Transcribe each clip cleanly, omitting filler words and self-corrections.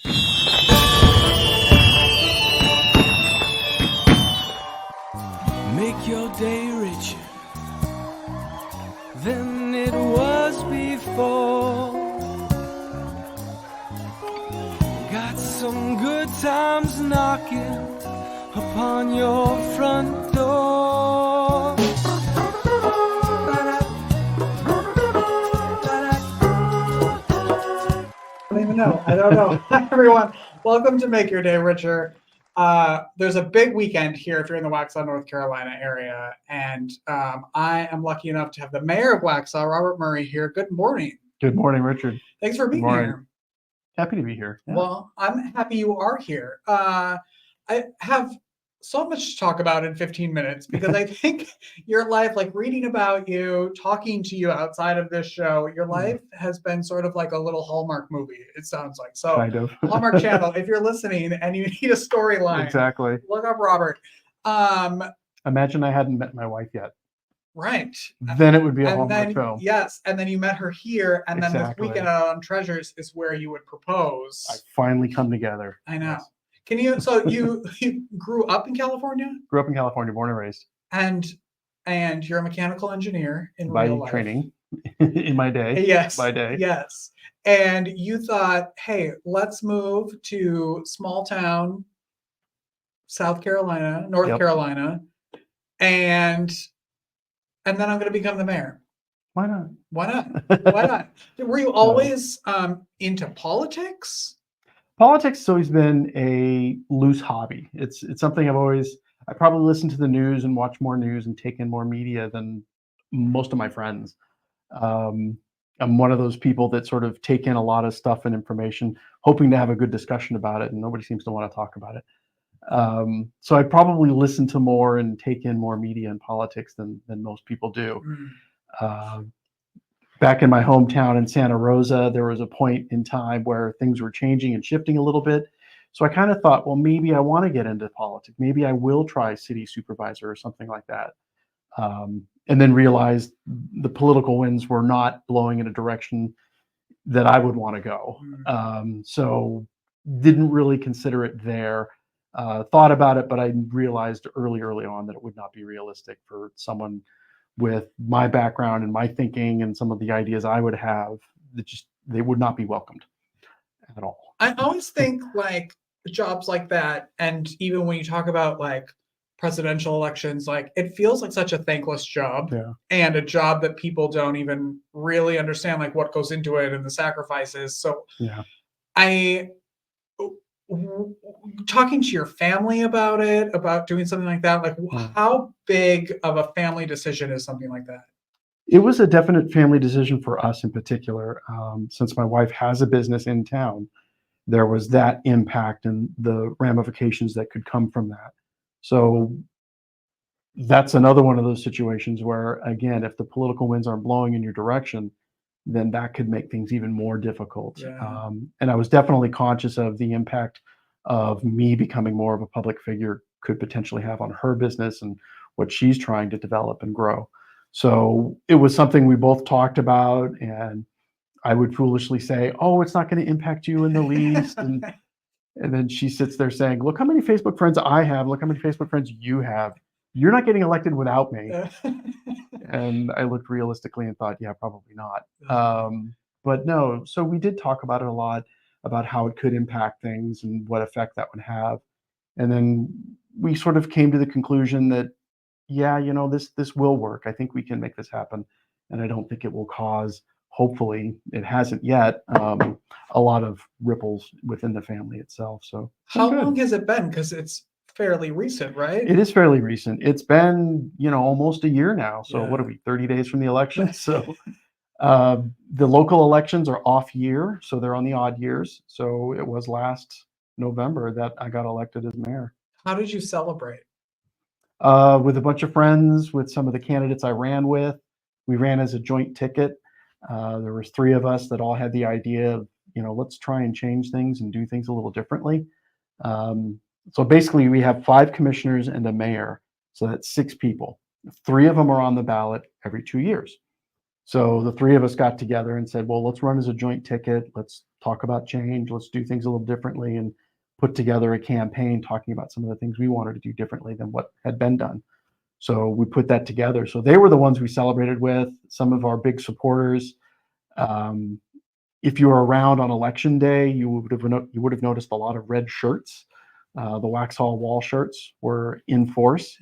Make your day richer than it was before. Got some good times knocking upon your front door. I don't know. Hi, everyone. Welcome to Make Your Day Richer. There's a big weekend here if you're in the Waxhaw, North Carolina area. And I am lucky enough to have the mayor of Waxhaw, Robert Murray, here. Good morning. Good morning, Richard. Thanks for being here. Happy to be here. Yeah. Well, I'm happy you are here. I have so much to talk about in 15 minutes because I think your life, like reading about you, talking to you outside of this show, your life has been sort of like a little Hallmark movie, it sounds like. So kind of. Hallmark Channel, if you're listening and you need a storyline, exactly, look up Robert. Imagine I hadn't met my wife yet. Right. Then it would be a Hallmark film. Yes. And then you met her here. And then exactly. this weekend on Treasures is where you would propose. I finally come together. I know. Yes. Can you, so you grew up in California? Grew up in California, born and raised. And you're a mechanical engineer in by real life. training in my day. Yes. By day. Yes. And you thought, hey, let's move to small town, South Carolina, North Carolina. And then I'm going to become the mayor. Why not? Why not? Why not? Were you always into politics? Politics has always been a loose hobby. It's something I probably listen to the news and watch more news and take in more media than most of my friends. I'm one of those people that sort of take in a lot of stuff and information, hoping to have a good discussion about it, and nobody seems to want to talk about it. So I probably listen to more and take in more media and politics than most people do. Back in my hometown in Santa Rosa, there was a point in time where things were changing and shifting a little bit. So I kind of thought, well, maybe I want to get into politics. Maybe I will try city supervisor or something like that. And then realized the political winds were not blowing in a direction that I would want to go. So didn't really consider it there. Thought about it, but I realized early on that it would not be realistic for someone with my background and my thinking and some of the ideas I would have, that they would not be welcomed at all. I always think like jobs like that, and even when you talk about like presidential elections, like it feels like such a thankless job and a job that people don't even really understand like what goes into it and the sacrifices. So talking to your family about it, about doing something like that, like how big of a family decision is something like that? It was a definite family decision for us in particular. Since my wife has a business in town, there was that impact and the ramifications that could come from that. So that's another one of those situations where, again, if the political winds aren't blowing in your direction, then that could make things even more difficult. And I was definitely conscious of the impact of me becoming more of a public figure could potentially have on her business and what she's trying to develop and grow. So it was something we both talked about, and I would foolishly say, oh, it's not going to impact you in the least. And then she sits there saying, look how many Facebook friends I have. Look how many Facebook friends you have. You're not getting elected without me. And I looked realistically and thought, yeah, probably not. But no, so we did talk about it a lot, about how it could impact things and what effect that would have. And then we sort of came to the conclusion that, yeah, this will work. I think we can make this happen. And I don't think it will cause, hopefully, it hasn't yet, a lot of ripples within the family itself. So how long has it been? Because it's fairly recent, right? It is fairly recent. It's been, almost a year now. So what are we, 30 days from the election? So the local elections are off year, so they're on the odd years. So it was last November that I got elected as mayor. How did you celebrate? With a bunch of friends, with some of the candidates I ran with. We ran as a joint ticket. There was 3 of us that all had the idea of, let's try and change things and do things a little differently. So basically we have 5 commissioners and a mayor. So that's 6 people. 3 of them are on the ballot every 2 years. So the three of us got together and said, well, let's run as a joint ticket. Let's talk about change. Let's do things a little differently, and put together a campaign talking about some of the things we wanted to do differently than what had been done. So we put that together. So they were the ones we celebrated with, some of our big supporters. Um, if you were around on election day, you would have noticed a lot of red shirts. The Waxhaw wall shirts were in force,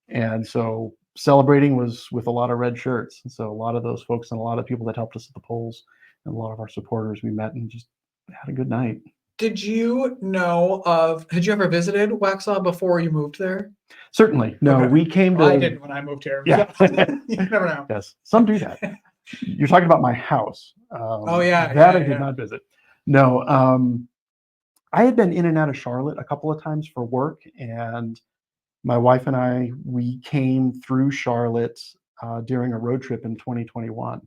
and so celebrating was with a lot of red shirts. And so a lot of those folks and a lot of people that helped us at the polls and a lot of our supporters, we met and just had a good night. Had you ever visited Waxhaw before you moved there? Certainly. No, Okay. we came to. Well, I didn't when I moved here. Yeah. So you never know. Yes, some do that. You're talking about my house. Oh, yeah, That yeah, I did yeah. not visit. No, I had been in and out of Charlotte a couple of times for work, and my wife and we came through Charlotte during a road trip in 2021,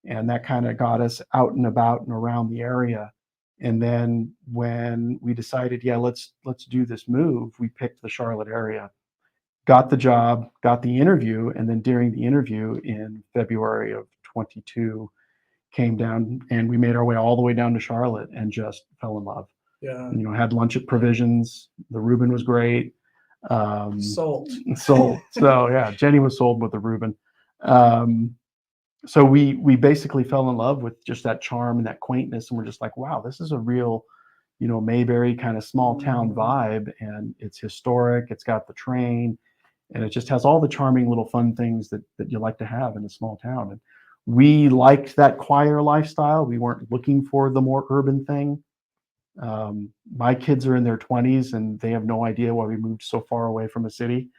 and that kind of got us out and about and around the area. And then when we decided, yeah, let's do this move, we picked the Charlotte area, got the job, got the interview, and then during the interview in February of 22, came down and we made our way all the way down to Charlotte and just fell in love. Yeah. You know, had lunch at Provisions. The Reuben was great. Sold. Sold. So yeah, Jenny was sold with the Reuben. So we basically fell in love with just that charm and that quaintness, and we're just like, wow, this is a real, you know, Mayberry kind of small town vibe, and it's historic. It's got the train, and it just has all the charming little fun things that you like to have in a small town. And we liked that quieter lifestyle. We weren't looking for the more urban thing. My kids are in their 20s and they have no idea why we moved so far away from a city.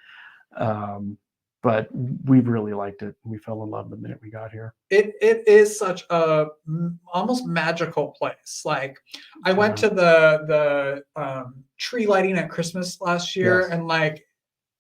But we really liked it. We fell in love the minute we got here. It is such a almost magical place. Like I went to the tree lighting at Christmas last year, Yes. and like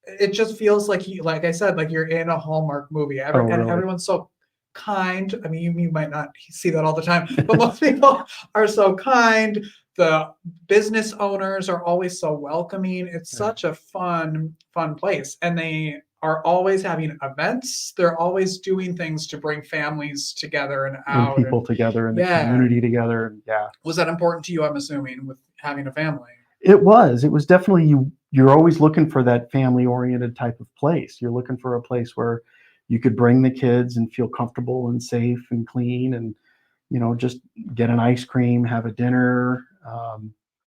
it just feels like like I said, like you're in a Hallmark movie. And Really? everyone's so kind. I mean, you might not see that all the time, but most people are so kind. The business owners are always so welcoming. It's such a fun place, and they are always having events. They're always doing things to bring families together and out. And people together and the community together. And yeah. Was that important to you, I'm assuming, with having a family? It was definitely you're always looking for that family oriented type of place. You're looking for a place where you could bring the kids and feel comfortable and safe and clean, and, you know, just get an ice cream, have a dinner.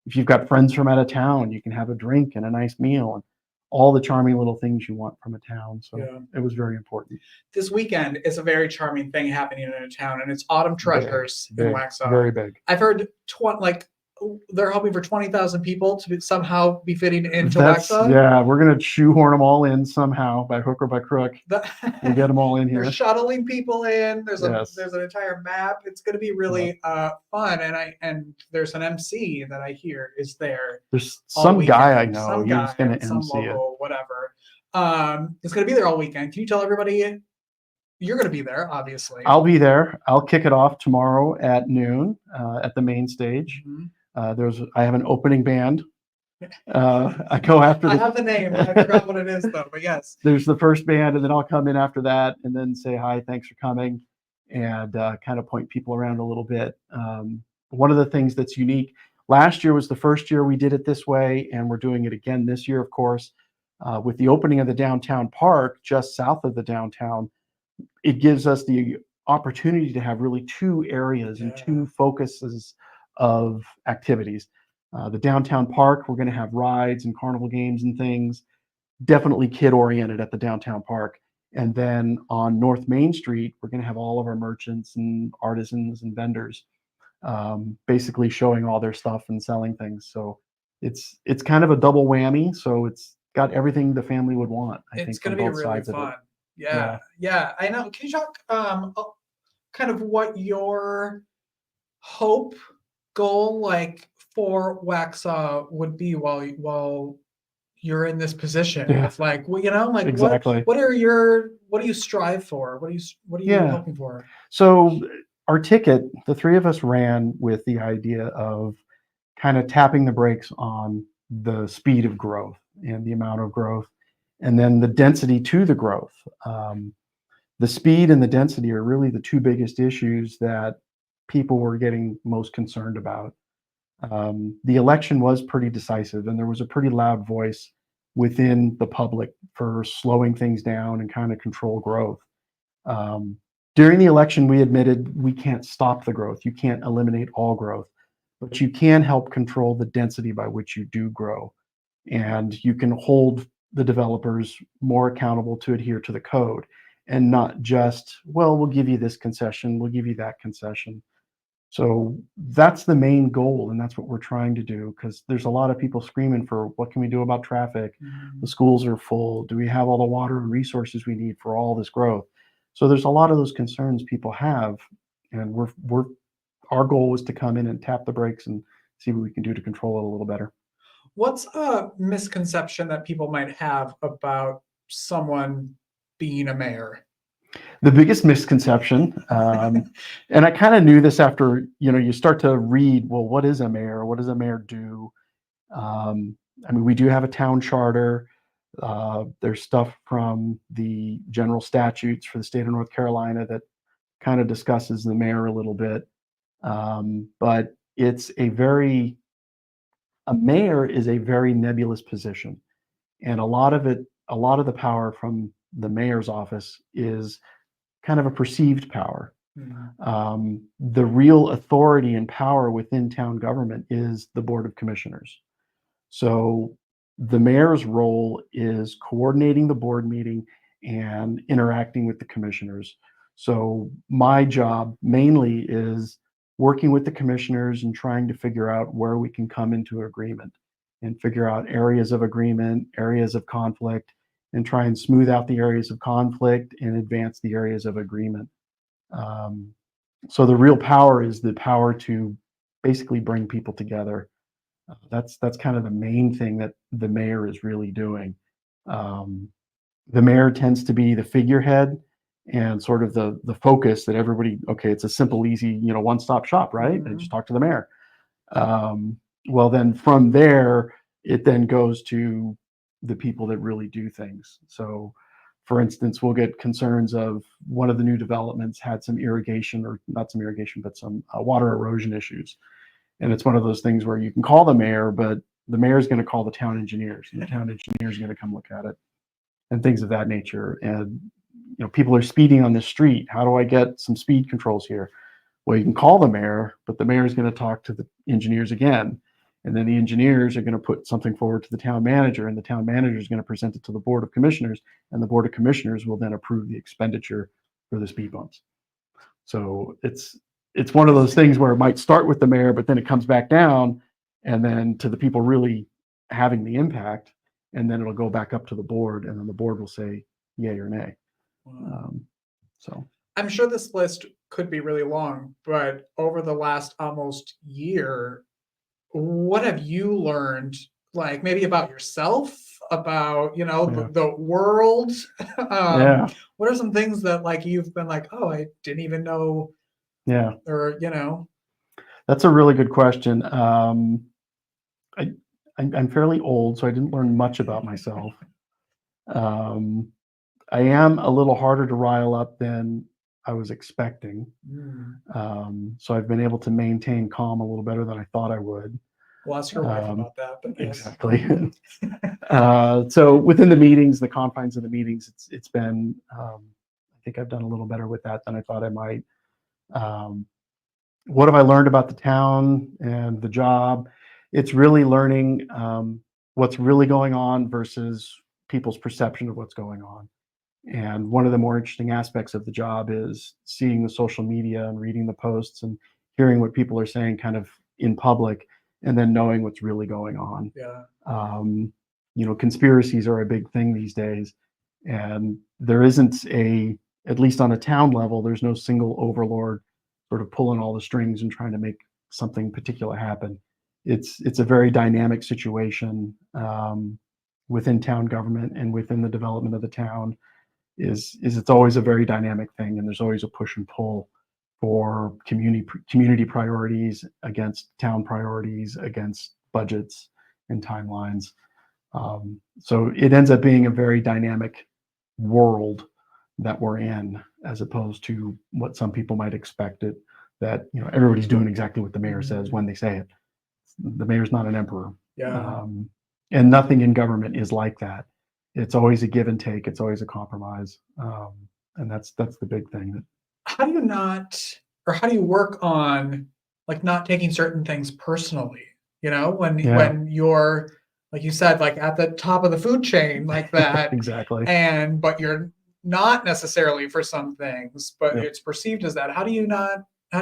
If you've got friends from out of town, you can have a drink and a nice meal, and all the charming little things you want from a town. So it was very important. This weekend is a very charming thing happening in a town, and it's Autumn Treasures in Waxhaw. Very big. I've heard they're hoping for 20,000 people to somehow be fitting into Waxhaw. Yeah, we're gonna shoehorn them all in somehow by hook or by crook. We'll get them all in here. They're shuttling people in. There's an entire map. It's going to be really fun, and there's an MC that I hear is there. There's some guy I know. Some He's guy, going to some MC it. local, whatever. It's going to be there all weekend. Can you tell everybody? You're going to be there, obviously. I'll be there. I'll kick it off tomorrow at noon at the main stage. Mm-hmm. I have an opening band. I go after. I have the name. I forgot what it is though, but yes. There's the first band, and then I'll come in after that, and then say hi, thanks for coming, and kind of point people around a little bit. One of the things that's unique. Last year was the first year we did it this way, and we're doing it again this year, of course, with the opening of the downtown park just south of the downtown. It gives us the opportunity to have really two areas and two focuses of activities. The downtown park, we're going to have rides and carnival games and things, definitely kid oriented at the downtown park. And then on North Main Street, we're going to have all of our merchants and artisans and vendors basically showing all their stuff and selling things. So it's kind of a double whammy. So it's got everything the family would want. I think it's going to be really fun. Yeah. I know. Can you talk kind of what your hope goal like for Waxhaw would be while you're in this position? It's like, well, you know, like exactly. What do you strive for? What are you hoping for? So our ticket, the three of us ran with the idea of kind of tapping the brakes on the speed of growth and the amount of growth, and then the density to the growth. the speed and the density are really the two biggest issues that people were getting most concerned about. The election was pretty decisive, and there was a pretty loud voice within the public for slowing things down and kind of control growth. Um, During the election, we admitted we can't stop the growth. You can't eliminate all growth, but you can help control the density by which you do grow. And you can hold the developers more accountable to adhere to the code and not just, well, we'll give you this concession, we'll give you that concession. So that's the main goal, and that's what we're trying to do, because there's a lot of people screaming for what can we do about traffic? The schools are full. Do we have all the water and resources we need for all this growth? So there's a lot of those concerns people have, and we're our goal was to come in and tap the brakes and see what we can do to control it a little better. What's a misconception that people might have about someone being a mayor? The biggest misconception, and I kind of knew this after, you start to read, well, what is a mayor? What does a mayor do? I mean, we do have a town charter. There's stuff from the general statutes for the state of North Carolina that kind of discusses the mayor a little bit. But a mayor is a very nebulous position. And a lot of the power from the mayor's office is kind of a perceived power. The real authority and power within town government is the Board of Commissioners. So the mayor's role is coordinating the board meeting and interacting with the commissioners. So my job mainly is working with the commissioners and trying to figure out where we can come into agreement and figure out areas of agreement, areas of conflict, and try and smooth out the areas of conflict and advance the areas of agreement. So the real power is the power to basically bring people together. That's kind of the main thing that the mayor is really doing. The mayor tends to be the figurehead and sort of the focus that everybody, okay, it's a simple, easy, one-stop shop, right? And just talk to the mayor. Well, then from there, it then goes to the people that really do things. So, for instance, we'll get concerns of one of the new developments had some irrigation, or not some irrigation, but some water erosion issues. And it's one of those things where you can call the mayor, but the mayor is going to call the town engineers, and the town engineer is going to come look at it, and things of that nature. And people are speeding on this street. How do I get some speed controls here? Well, you can call the mayor, but the mayor is going to talk to the engineers again. And then the engineers are going to put something forward to the town manager, and the town manager is going to present it to the Board of Commissioners, and the Board of Commissioners will then approve the expenditure for the speed bumps. So it's one of those things where it might start with the mayor, but then it comes back down, and then to the people really having the impact, and then it'll go back up to the board, and then the board will say yay or nay. So I'm sure this list could be really long, but over the last almost year, what have you learned, like maybe about yourself, about the world? Yeah. What are some things that like you've been like, oh, I didn't even know? Yeah, Or that's a really good question. I'm fairly old, so I didn't learn much about myself. I am a little harder to rile up than I was expecting. So I've been able to maintain calm a little better than I thought I would. We'll ask your wife about that. But yes. Exactly. So within the meetings, the confines of the meetings, it's been, I think I've done a little better with that than I thought I might. What have I learned about the town and the job? It's really learning what's really going on versus people's perception of what's going on. And one of the more interesting aspects of the job is seeing the social media and reading the posts and hearing what people are saying kind of in public, and then knowing what's really going on. Yeah. Conspiracies are a big thing these days, and there isn't at least on a town level, there's no single overlord sort of pulling all the strings and trying to make something particular happen. It's a very dynamic situation within town government and within the development of the town. It's always a very dynamic thing, and there's always a push and pull for community priorities against town priorities, against budgets and timelines. So it ends up being a very dynamic world that we're in, as opposed to what some people might expect it, that, everybody's doing exactly what the mayor says when they say it. The mayor's not an emperor. Yeah. And nothing in government is like that. It's always a give and take. It's always a compromise. And that's the big thing. How do you work on like not taking certain things personally? When you're, like you said, like at the top of the food chain like that, Exactly. but you're not necessarily for some things, but Yep. it's perceived as that. How do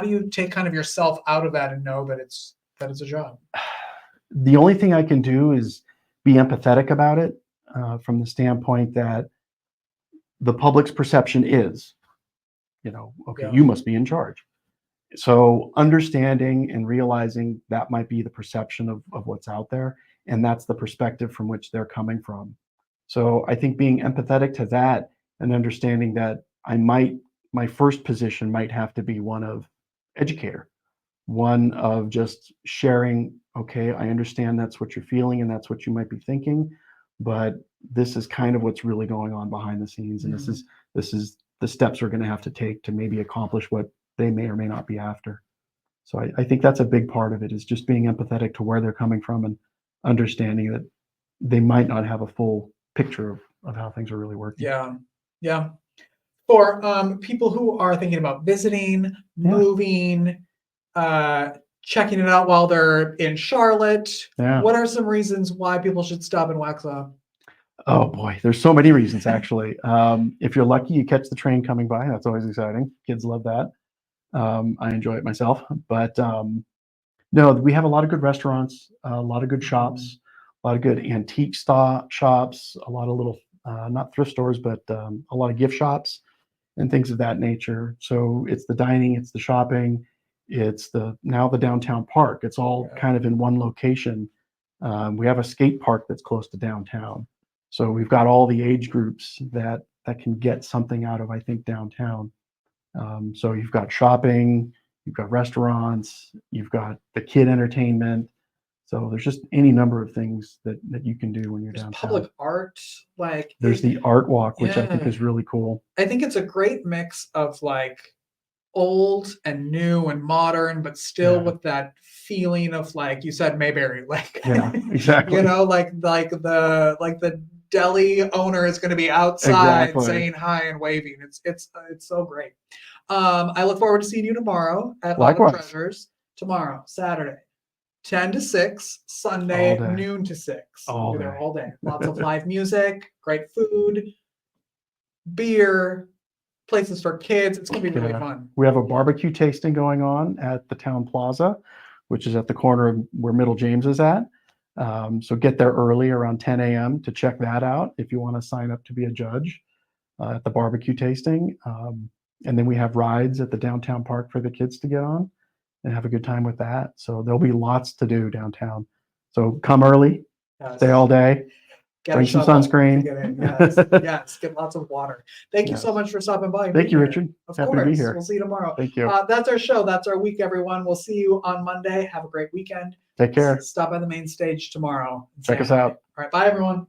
you take kind of yourself out of that and know that it's a job? The only thing I can do is be empathetic about it, from the standpoint that the public's perception is, okay, Yeah. you must be in charge. So understanding and realizing that might be the perception of what's out there, and that's the perspective from which they're coming from. So I think being empathetic to that and understanding that my first position might have to be one of educator, one of just sharing, okay, I understand that's what you're feeling and that's what you might be thinking, but this is kind of what's really going on behind the scenes, and this is the steps we're going to have to take to maybe accomplish what they may or may not be after. So I think that's a big part of it, is just being empathetic to where they're coming from and understanding that they might not have a full picture of how things are really working. Yeah. Yeah. For people who are thinking about visiting, moving, checking it out while they're in Charlotte, what are some reasons why people should stop in Waxhaw? Oh boy, there's so many reasons actually. If you're lucky, you catch the train coming by. That's always exciting. Kids love that. I enjoy it myself. But no, we have a lot of good restaurants, a lot of good shops, a lot of good antique shops, a lot of little, not thrift stores, but a lot of gift shops and things of that nature. So it's the dining, it's the shopping, it's now the downtown park. It's all kind of in one location. We have a skate park that's close to downtown. So we've got all the age groups that can get something out of, I think, downtown. So you've got shopping, you've got restaurants, you've got the kid entertainment. So there's just any number of things that you can do when you're There's downtown. public art, like There's the art walk, which I think Yeah. is really cool. I think it's a great mix of like old and new and modern, but still Yeah. with that feeling of, like you said, Mayberry, like Yeah, exactly. like the deli owner is going to be outside Exactly. saying hi and waving. It's so great. I look forward to seeing you tomorrow at Lot of Likewise. Treasures. Tomorrow, Saturday, 10 to 6, All Sunday, day. noon to 6. All We'll be there day. all day. Lots of live music, great food, beer, places for kids. It's going to be really Yeah. fun. We have a barbecue tasting going on at the Town Plaza, which is at the corner of where Middle James is at. So get there early, around 10 a.m. to check that out if you want to sign up to be a judge at the barbecue tasting. And then we have rides at the downtown park for the kids to get on and have a good time with that. So there'll be lots to do downtown. So come early, Yes. stay all day, Get bring a some shovel to sunscreen. get in. Yes, yes, get lots of water. Thank you so Yes. much for stopping by. and Thank being you, here. Richard. Of Happy course. to be here. We'll see you tomorrow. Thank you. That's our show. That's our week, everyone. We'll see you on Monday. Have a great weekend. Take care. Stop by the main stage tomorrow. and Check say us hi. out. All right. Bye, everyone.